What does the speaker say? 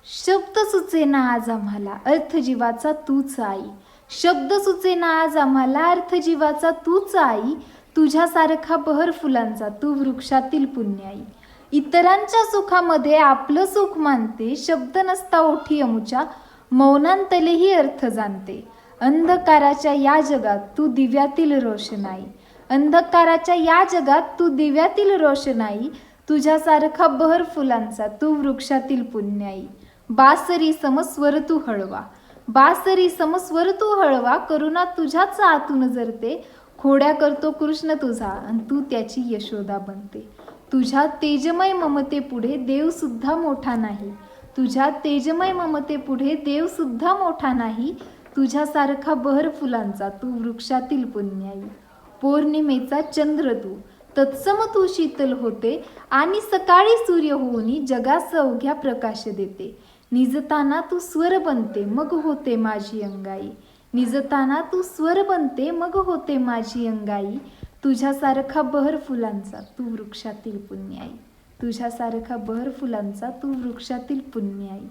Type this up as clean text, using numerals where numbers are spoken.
शब्द सुचेना आज आम्हाला अर्थ जीवाचा तूच आई. शब्द सुचेना आज आम्हाला अर्थ जीवाचा तूच आई. तुझ्यासारखा बहर फुलांचा तू वृक्षातील पुण्याई. इतरांच्या सुखामध्ये आपलं सुख मानते. शब्द नसता ओठी अमुच्या मौनांतलेही अर्थ जाणते. अंधकाराच्या या जगात तू दिव्यातील रोषणाई. अंधकाराच्या या जगात तू दिव्यातील रोषणाई. तुझ्यासारखा बहर फुलांचा तू वृक्षातील पुण्याई. बासरी समस्वर तू हळवा. बासरी समस्वर तू हळवा. करुणा तुझ्याच आतून जरते. खोड्या करतो कृष्ण तुझा आणि तू त्याची यशोदा बनते. तुझ्या तेजमय ममते पुढे देव सुद्धा मोठा नाही. तुझ्या तेजमय ममते पुढे देव सुद्धा मोठा नाही. तुझ्यासारखा बहर फुलांचा तू वृक्षातील पुण्याई. पौर्णिमेचा चंद्र तू तत्सम तू शीतल होते. आणि सकाळी सूर्य होऊनी जगास अवघ्या प्रकाश देते. निजताना तू स्वर बनते मग होते माझी अंगाई. निजताना तू स्वर बनते मग होते माझी अंगाई. तुझ्यासारखा बहर फुलांचा तू वृक्षातील पुण्याई. तुझ्यासारखा बहर फुलांचा तू वृक्षातील पुण्याई.